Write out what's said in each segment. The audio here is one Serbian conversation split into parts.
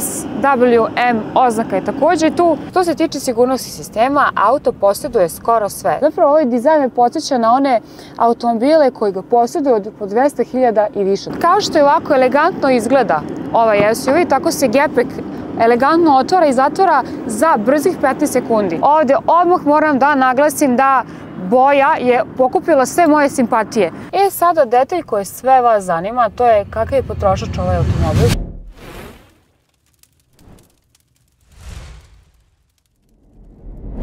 SWM oznaka je takođe tu. Što se tiče sigurnosti sistema, auto posjeduje skoro sve. Zapravo ovaj dizajn me podsjeća na one automobile koji ga posjeduju od po 200.000 i više. Kao što je ovako elegantno izgleda ovaj SUV, tako se gepek elegantno otvara i zatvara za brzih 15 sekundi. Ovde odmah moram da naglasim da boja je pokupila sve moje simpatije. Sada detalj koji sve vas zanima, to je kakav je potrošač ovaj automobil.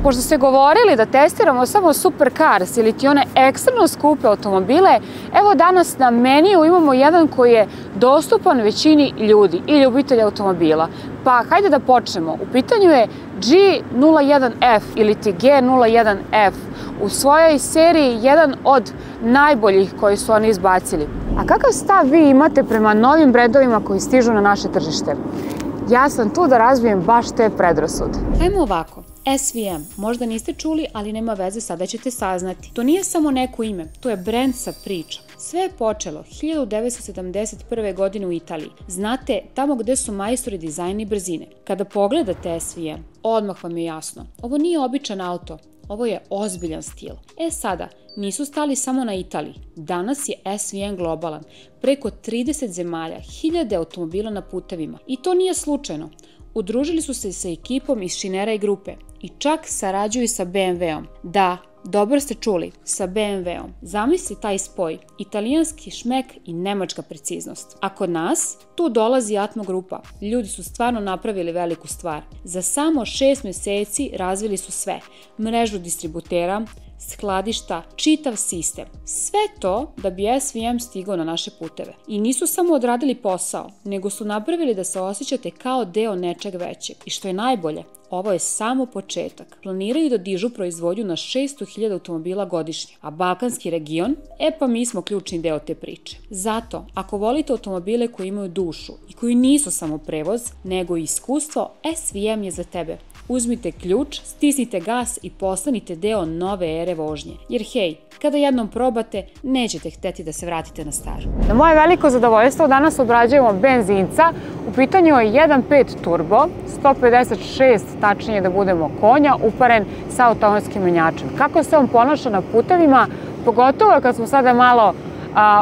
Pošto ste govorili da testiramo samo supercars ili ti one ekstremno skupe automobile, evo danas na meniju imamo jedan koji je dostupan većini ljudi i ljubitelja automobila. Pa hajde da počnemo. U pitanju je G01F ili ti G01F. U svojoj seriji jedan od najboljih koji su oni izbacili. A kakav stav vi imate prema novim brendovima koji stižu na naše tržište? Ja sam tu da razbijem baš te predrasude. Hajmo ovako. SVM, možda niste čuli, ali nema veze, sada ćete saznati. To nije samo neko ime, to je brend sa pričom. Sve je počelo 1971. godine u Italiji. Znate, tamo gde su majstori dizajna i brzine. Kada pogledate SVM, odmah vam je jasno. Ovo nije običan auto, ovo je ozbiljan stil. Sada, nisu stali samo na Italiji. Danas je SVM globalan. Preko 30 zemalja, 1000 automobila na putevima. I to nije slučajno. Udružili su se sa ekipom iz Schnera i grupe i čak sarađuju sa BMW-om. Da, dobro ste čuli, sa BMW-om. Zamisli taj spoj, italijanski šmek i nemačka preciznost. A kod nas, tu dolazi Atmo grupa. Ljudi su stvarno napravili veliku stvar. Za samo 6 meseci razvili su sve. Mrežu distributera, skladišta, čitav sistem. Sve to da bi SVM stigao na naše puteve. I nisu samo odradili posao, nego su napravili da se osjećate kao deo nečeg većeg. I što je najbolje, ovo je samo početak. Planiraju da dižu proizvodnju na 600.000 automobila godišnje, a balkanski region, pa mi smo ključni deo te priče. Zato, ako volite automobile koji imaju dušu i koji nisu samo prevoz, nego i iskustvo, SVM je za tebe. Uzmite ključ, stisnite gas i postanite deo nove ere vožnje. Jer hej, kada jednom probate, nećete hteti da se vratite na staro. Na moje veliko zadovoljstvo danas obrađujemo benzinca. U pitanju je 1.5 turbo, 156, tačnije da budemo konja, uparen sa automatskim menjačem. Kako se on ponaša na putevima, pogotovo kad smo sada malo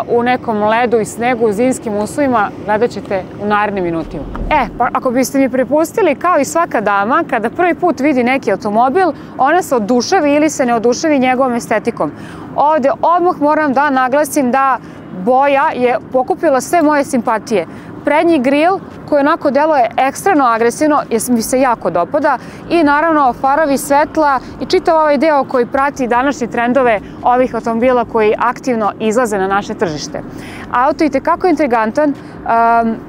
u nekom ledu i snegu u zimskim uslovima, gledat ćete u narednim minutima. Pa ako biste mi prepustili, kao i svaka dama, kada prvi put vidi neki automobil, ona se oduševi ili se ne oduševi njegovom estetikom. Ovde odmah moram da naglasim da boja je pokupila sve moje simpatije. Prednji gril koji onako deluje ekstremno agresivno, jer mi se jako dopada, i naravno farovi svetla i čitav ovaj deo koji prati današnje trendove ovih automobila koji aktivno izlaze na naše tržište. Auto je tekako intrigantan,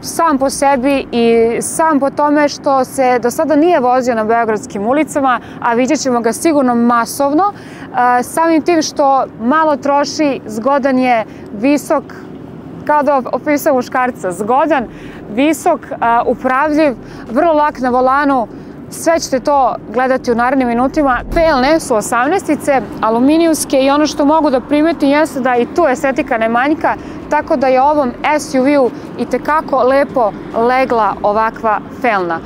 sam po sebi i sam po tome što se do sada nije vozio na beogradskim ulicama, a vidjet ćemo ga sigurno masovno, samim tim što malo troši, zgodan je, visok, kao da opisao muškarca, zgodan, visok, upravljiv, vrlo lak na volanu. Sve ćete to gledati u narednim minutima. Felne su 18-ice, aluminijumske, i ono što mogu da primetim jeste da i tu estetika ne manjka, tako da je ovom SUV-u i tekako lepo legla ovakva felna.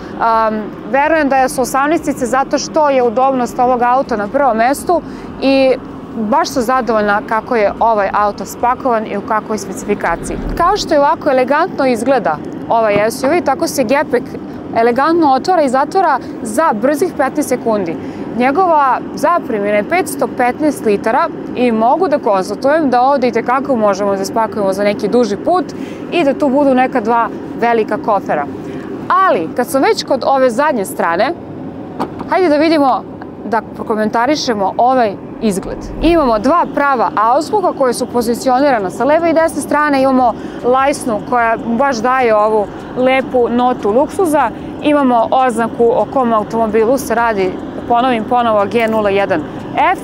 Verujem da su 18-ice zato što je udobnost ovog auta na prvom mestu i baš su zadovoljna kako je ovaj auto spakovan i u kakvoj specifikaciji. Kao što je ovako elegantno izgleda ovaj SUV, tako se gepek elegantno otvara i zatvara za brzih 15 sekundi. Njegova zapremina je 515 litara i mogu da konstatujem da ovde i tekako možemo da spakujemo za neki duži put i da tu budu neka dva velika kofera. Ali, kad sam već kod ove zadnje strane, hajde da vidimo, da prokomentarišemo ovaj izgled. Imamo dva prava auspuha koje su pozicionirana sa leve i desne strane, imamo lajsnu koja baš daje ovu lepu notu luksuza, imamo oznaku o kom automobilu se radi, ponovim ponovo, G01F,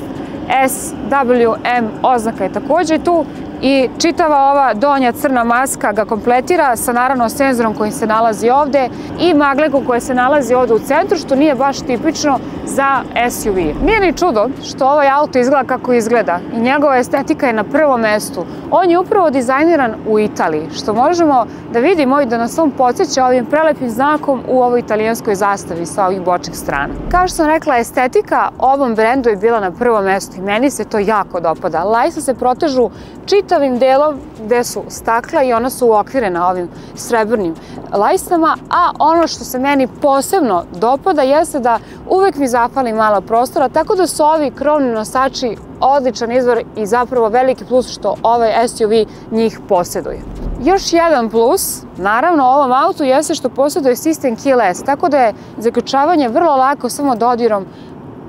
SWM oznaka je takođe tu i čitava ova donja crna maska ga kompletira sa naravno senzorom koji se nalazi ovde i maglekom koji se nalazi ovde u centru, što nije baš tipično za SUV. Nije ni čudo što ovaj auto izgleda kako izgleda i njegova estetika je na prvom mestu. On je upravo dizajniran u Italiji, što možemo da vidimo i da nas on podsjeća ovim prelepim znakom u ovoj italijanskoj zastavi sa ovih bočnih strana. Kao što sam rekla, estetika ovom brendu je bila na prvom mestu i meni se to jako dopada. Lajsa se protežu čitavim delom gde su stakla i ona su uokvirena ovim srebrnim lajstama, a ono što se meni posebno dopada jeste da uvek mi zafali malo prostora, tako da su ovi krovni nosači odličan izvor i zapravo veliki plus što ovaj SUV njih posjeduje. Još jedan plus, naravno, ovom autu jeste što posjeduje sistem keyless, tako da je zaključavanje vrlo lako samo dodirom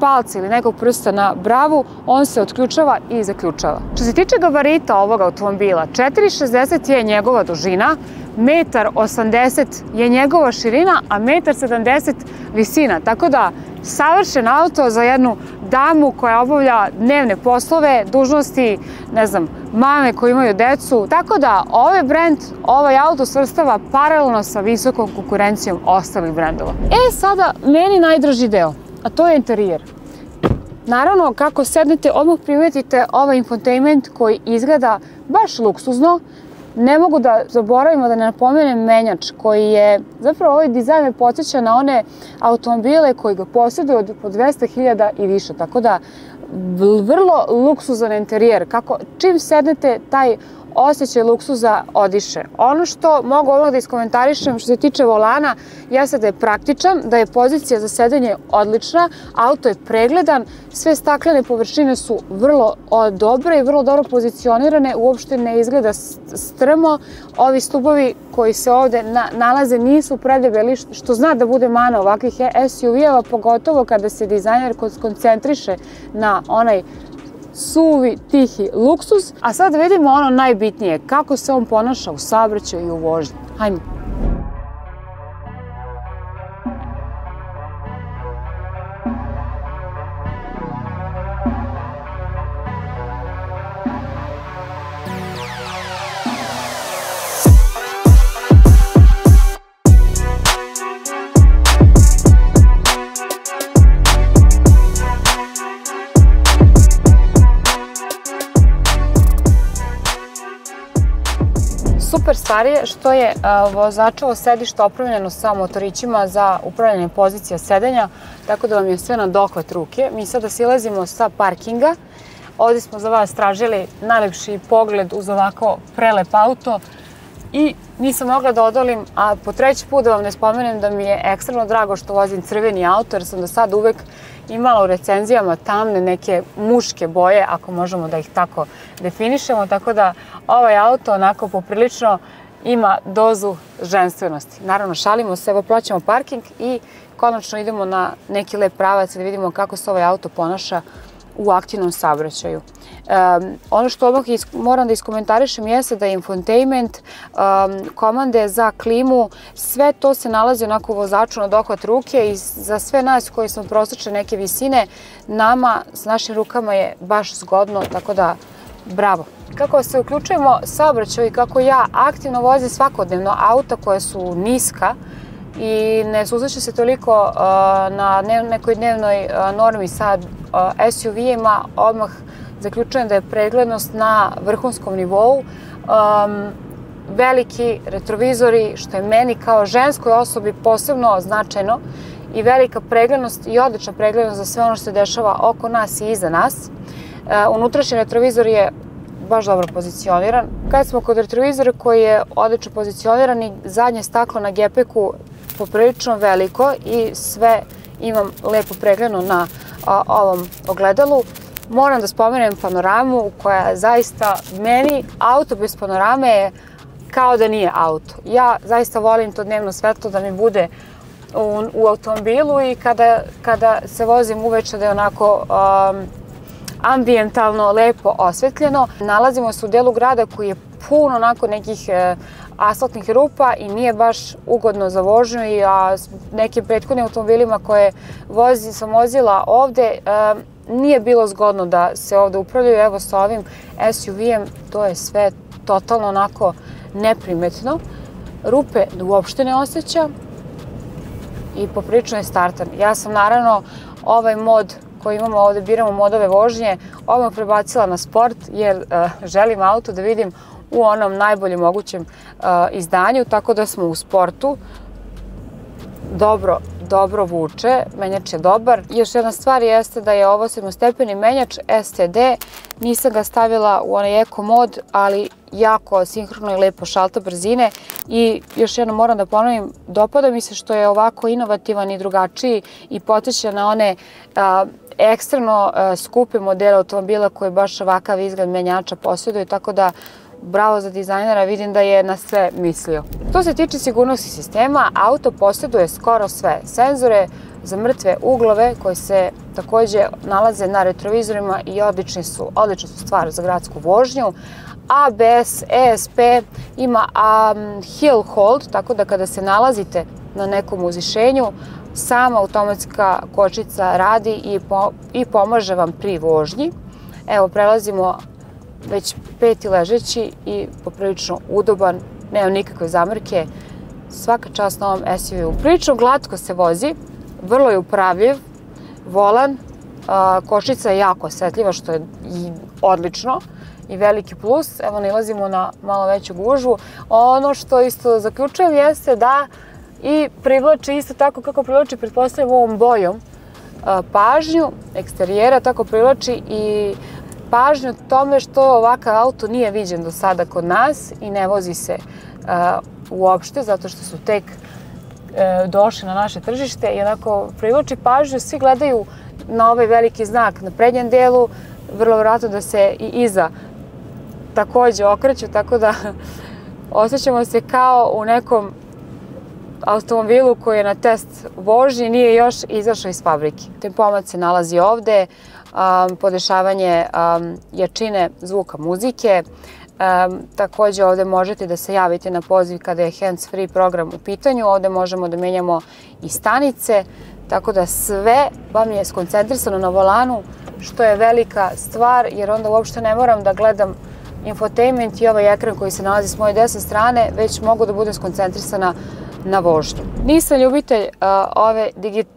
palca ili nekog prsta na bravu, on se otključava i zaključava. Što se tiče gabarita ovog automobila, 4,60 je njegova dužina, 1,80 m je njegova širina, a 1,70 m visina, tako da savršen auto za jednu damu koja obavlja dnevne poslove, dužnosti, ne znam, mame koji imaju decu, tako da ovaj brend, ovaj auto svrstava paralelno sa visokom konkurencijom ostalih brendova. Sada meni najdraži deo, a to je interijer. Naravno, kako sednete, odmah primetite ovaj infotainment koji izgleda baš luksuzno. Ne mogu da zaboravimo da ne napomenem menjač koji je, zapravo ovaj dizajn me podsjeća na one automobile koji ga posjeduju od po 200.000 i više, tako da vrlo luksuzan interijer. Čim sednete, taj osjećaj luksuza odiše. Ono što mogu odmah da iskomentarišem što se tiče volana jeste da je praktičan, da je pozicija za sedenje odlična, auto je pregledan, sve staklene površine su vrlo dobre i vrlo dobro pozicionirane, uopšte ne izgleda strmo. Ovi stubovi koji se ovde nalaze nisu predebeli, što zna da bude mana ovakvih SUV-eva, pogotovo kada se dizajner koncentriše na onaj suvi, tihi luksuz. A sad vidimo ono najbitnije, kako se on ponaša u saobraćaju i u vožnji. Hajmo. Super stvar je što je vozačevo sedište opremljeno sa motorićima za upravljanje pozicija sedenja, tako da vam je sve na dohvat ruke. Mi sada silazimo sa parkinga. Ovdje smo za vas tražili najlepši pogled uz ovako prelep auto i nisam mogla da odolim, a po treći put da vam ne spomenem da mi je ekstremno drago što vozim crveni auto, jer sam do sad uvek imala u recenzijama tamne neke muške boje, ako možemo da ih tako definišemo, tako da ovaj auto onako poprilično ima dozu ženstvenosti. Naravno, šalimo se, evo plaćamo parking i konačno idemo na neki lep pravac da vidimo kako se ovaj auto ponaša u aktivnom saobraćaju. Ono što odmah moram da iskomentarišem jeste da je infotainment, komande za klimu, sve to se nalazi onako u vozaču na dohvat ruke i za sve nas koji smo prosječne neke visine, nama s našim rukama je baš zgodno, tako da bravo. Kako se uključujemo saobraćaj i kako ja aktivno vozim svakodnevno auta koja su niska i ne susreće se toliko na nekoj dnevnoj normi sa SUV-ima, odmah zaključujem da je preglednost na vrhunskom nivou. Veliki retrovizori, što je meni kao ženskoj osobi posebno značajno, i velika preglednost i odlična preglednost za sve ono što se dešava oko nas i iza nas. Unutrašnji retrovizor je baš dobro pozicioniran. Kad smo kod retrovizora koji je odlično pozicioniran i zadnje staklo na gepeku poprilično veliko i sve imam lepo pregledano na ovom ogledalu. Moram da spomenem panoramu koja zaista meni, auto bez panorame je kao da nije auto. Ja zaista volim to dnevno svetlo da mi bude u automobilu i kada se vozim uveče da je onako ambijentalno, lepo osvetljeno. Nalazimo se u delu grada koji je puno onako nekih asfaltnih rupa i nije baš ugodno za vožnju, a nekim prethodnim automobilima koje sam vozila ovde nije bilo zgodno da se ovde upravljaju. Evo sa ovim SUV-em to je sve totalno onako neprimetno. Rupe uopšte ne osjeća i poprilično je startan. Ja sam naravno ovaj mod koji imamo ovde, biramo modove vožnje, odmah prebacila na sport jer želim auto da vidim u onom najboljem mogućem izdanju, tako da smo u sportu. Dobro vuče, menjač je dobar. Još jedna stvar jeste da je ovo 7-stepeni menjač STD, nisam ga stavila u onaj Eco mod, ali jako sinhrono i lepo šalta brzine. I još jednom moram da ponovim, dopada mi se što je ovako inovativan i drugačiji i podsjeća na one ekstremno skupe modele automobila koji baš ovakav izgled menjača posjeduju, tako da bravo za dizajnera, vidim da je na sve mislio. Što se tiče sigurnosti sistema, auto posjeduje skoro sve senzore za mrtve uglove koji se takođe nalaze na retrovizorima i odlična su stvar za gradsku vožnju. ABS, ESP, ima hill hold, tako da kada se nalazite na nekom uzišenju, sama automatska kočnica radi i pomaže vam pri vožnji. Evo, prelazimo već 5. ležeći i poprilično udoban, nema nikakve zamerke. Svaka čast na ovom SUV-u. Prilično glatko se vozi, vrlo je upravljiv, volan, kočnica je jako osetljiva, što je odlično i veliki plus. Evo, nalazimo na malo veću gužvu. Ono što isto zaključujem jeste da i privlači isto tako kako privlači, pretpostavljam, ovom bojom pažnju eksterijera, tako privlači i pažnju tome što ovakav auto nije viđen do sada kod nas i ne vozi se uopšte, zato što su tek došli na naše tržište i onako privlači pažnju. Svi gledaju na ovaj veliki znak na prednjem delu, vrlo vjerojatno da se i iza takođe okreću, tako da osjećamo se kao u nekom automobilu koji je na test vožnji, nije još izašao iz fabrike. Tempomat se nalazi ovde, podešavanje jačine zvuka muzike. Takođe ovde možete da se javite na poziv kada je hands-free program u pitanju. Ovde možemo da menjamo i stanice, tako da sve vam je skoncentrisano na volanu, što je velika stvar, jer onda uopšte ne moram da gledam infotainment i ovaj ekran koji se nalazi s moje desne strane, već mogu da budem skoncentrisana na vožnju. Nisam ljubitelj ove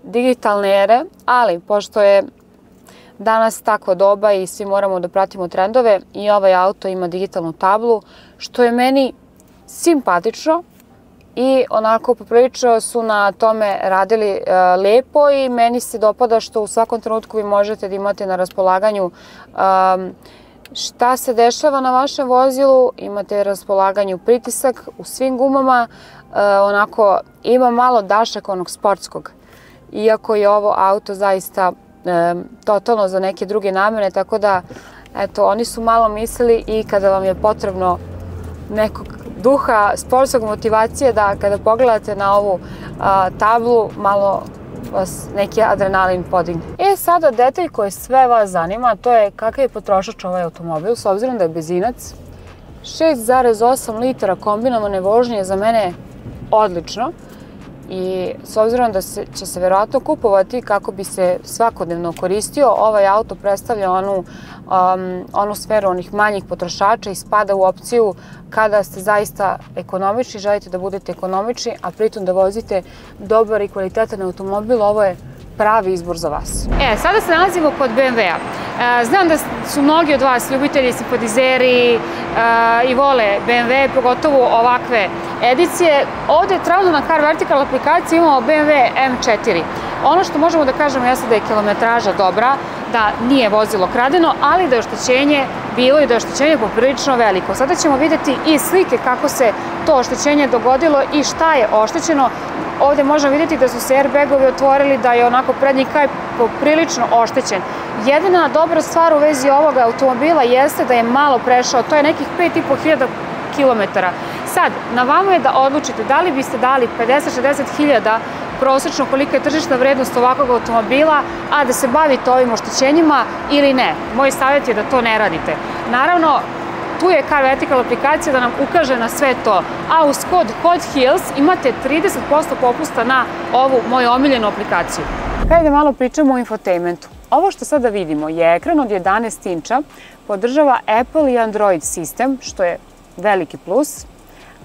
digitalne ere, ali pošto je danas takvo doba i svi moramo da pratimo trendove, i ovaj auto ima digitalnu tablu, što je meni simpatično i onako poprilično su na tome radili lepo i meni se dopada što u svakom trenutku vi možete da imate na raspolaganju šta se dešava na vašem vozilu, imate na raspolaganju pritisak u svim gumama, onako ima malo dašak onog sportskog, iako je ovo auto zaista totalno za neke druge namene, tako da eto, oni su malo mislili i kada vam je potrebno nekog duha, sportskog motivacije, da kada pogledate na ovu tablu malo vas neki adrenalin podigne. Sada detalj koji sve vas zanima, to je kakav je potrošač ovaj automobil, s obzirom da je benzinac. 6,8 litara kombinovane vožnje je za mene odlično i s obzirom da će se verovatno kupovati kako bi se svakodnevno koristio, ovaj auto predstavlja onu sferu onih manjih potrošača i spada u opciju kada ste zaista ekonomični, želite da budete ekonomični, a pritom da vozite dobar i kvalitetan automobil, ovo je pravi izbor za vas. Sada se nalazimo kod BMW-a. Znam da su mnogi od vas ljubitelji, simpatizeri i vole BMW, pogotovo ovakve edicije. Ovde trenutno na Car Vertical aplikaciji imamo BMW M4. Ono što možemo da kažemo jeste da je kilometraža dobra, da nije vozilo kradeno, ali da je oštećenje bilo i da je oštećenje poprilično veliko. Sada ćemo vidjeti i slike kako se to oštećenje dogodilo i šta je oštećeno. Ovde možemo vidjeti da su se airbagovi otvorili, da je onako prednji kraj poprilično oštećen. Jedina dobra stvar u vezi ovog automobila jeste da je malo prešao, to je nekih 5.500 kilometara. Sad, na vama je da odlučite da li biste dali 50-60 hiljada prosečno kolika je tržišna vrednost ovakvog automobila, a da se bavite ovim oštećenjima ili ne. Moj savjet je da to ne radite. Naravno, tu je Car Vertical aplikacija da nam ukaže na sve to, a uz kod Hot Heels imate 30% popusta na ovu moju omiljenu aplikaciju. Hajde malo pričamo o infotainmentu. Ovo što sada vidimo je ekran od 11 inča, podržava Apple i Android sistem, što je veliki plus.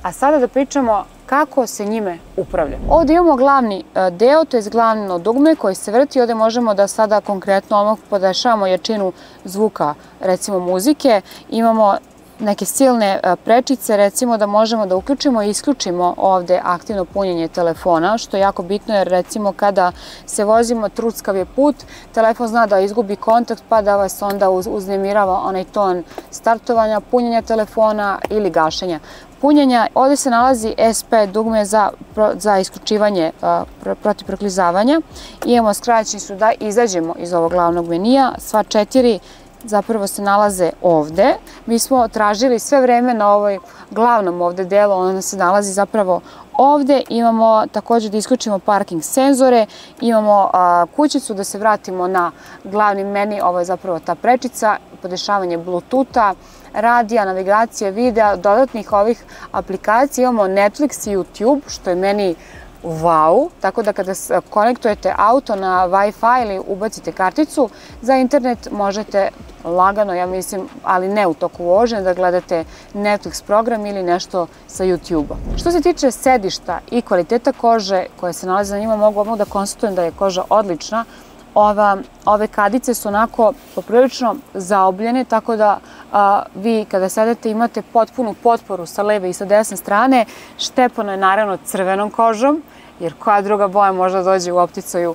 A sada da pričamo kako se njime upravlja. Ovdje imamo glavni deo, to je glavno dugme koji se vrti. Ovdje možemo da sada konkretno podešavamo jačinu zvuka, recimo muzike. Imamo neke silne prečice, recimo da možemo da uključimo i isključimo ovde aktivno punjenje telefona, što je jako bitno jer recimo kada se vozimo truckav je put, telefon zna da izgubi kontakt pa da vas onda uznemirava onaj ton startovanja, punjenja telefona ili gašenja punjenja. Ovdje se nalazi SP dugme za isključivanje protiv proklizavanja. Imamo skraćenicu da izađemo iz ovog glavnog menija. Sva 4 zapravo se nalaze ovde. Mi smo tražili sve vreme na ovoj glavnom ovde delu, ona se nalazi zapravo ovde. Imamo također da isključimo parking senzore, imamo kućicu da se vratimo na glavni meni, ovo je zapravo ta prečica, podešavanje Bluetootha, radija, navigacije, videa, dodatnih ovih aplikacija. Imamo Netflix i YouTube, što je meni wow, tako da kada konektujete auto na Wi-Fi ili ubacite karticu za internet, možete lagano, ja mislim, ali ne u toku vožnje, da gledate Netflix program ili nešto sa YouTube-a. Što se tiče sedišta i kvaliteta kože koje se nalaze na njima, mogu da konstatujem da je koža odlična. Ove kadice su onako poprilično zaobljene, tako da vi kada sedete imate potpunu potporu sa leve i sa desne strane. Štepano je naravno crvenom kožom, jer koja druga boja možda dođe u opticaju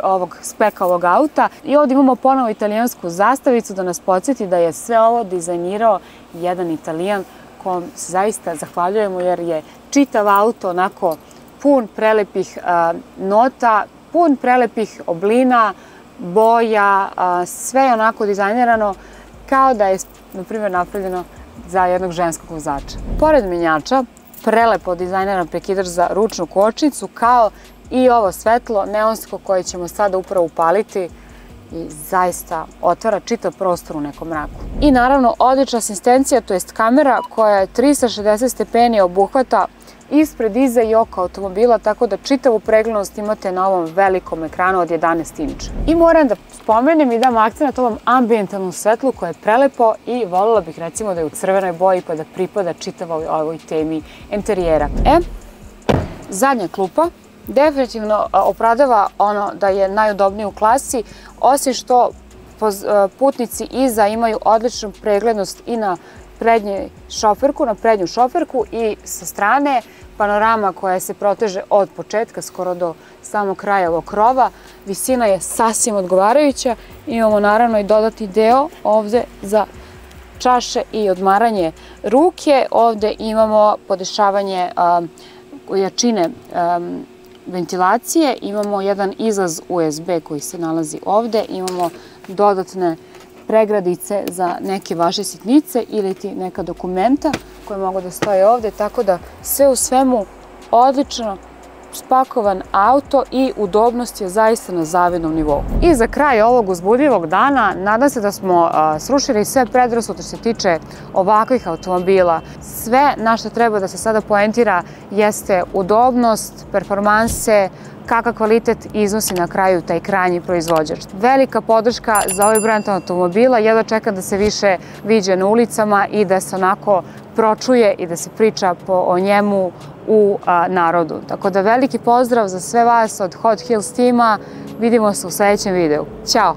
ovog spekavog auta. I ovdje imamo ponovo italijansku zastavicu da nas podsjeti da je sve ovo dizajnirao jedan Italijan kom se zaista zahvaljujemo jer je čitav auto onako pun prelepih nota, pun prelepih oblina, boja, sve je onako dizajnirano kao da je, na primjer, napravljeno za jednog ženskog vozača. Pored menjača, prelepo dizajniran prekidač za ručnu kočnicu, kao i ovo svetlo neonsko koje ćemo sada upravo upaliti i zaista otvara čitav prostor u nekom mraku. I naravno odlična asistencija, to jest kamera koja je 360 stepeni obuhvata ispred, iza i oko automobila, tako da čitavu preglednost imate na ovom velikom ekranu od 11 inča. I moram da spomenem i dam akcent ovom ambijentalnom svetlu koje je prelepo i voljela bih recimo da je u crvenoj boji pa da pripada čitavoj ovoj temi interijera. Zadnja klupa definitivno opravdava ono da je najudobniji u klasi, osim što putnici iza imaju odličnu preglednost i na prednju šoferku i sa strane panorama koja se proteže od početka skoro do samog kraja ovog krova. Visina je sasvim odgovarajuća. Imamo naravno i dodatni deo ovde za čaše i odmaranje ruke. Ovde imamo podešavanje jačine ventilacije. Imamo jedan izlaz USB koji se nalazi ovde. Imamo dodatne pregradice za neke vaše sitnice ili ti neka dokumenta koje mogu da stoje ovde, tako da sve u svemu odlično spakovan auto i udobnost je zaista na zavidnom nivou. I za kraj ovog uzbudljivog dana, nadam se da smo srušili sve predrasude što se tiče ovakvih automobila. Sve na što treba da se sada poentira jeste udobnost, performanse, kakav kvalitet iznosi na kraju taj krajnji proizvođač. Velika podrška za ovaj brand automobila, jedva čekam da se više viđe na ulicama i da se onako pročuje i da se priča o njemu u narodu. Tako da veliki pozdrav za sve vas od Hot Heels tima, vidimo se u sljedećem videu. Ćao!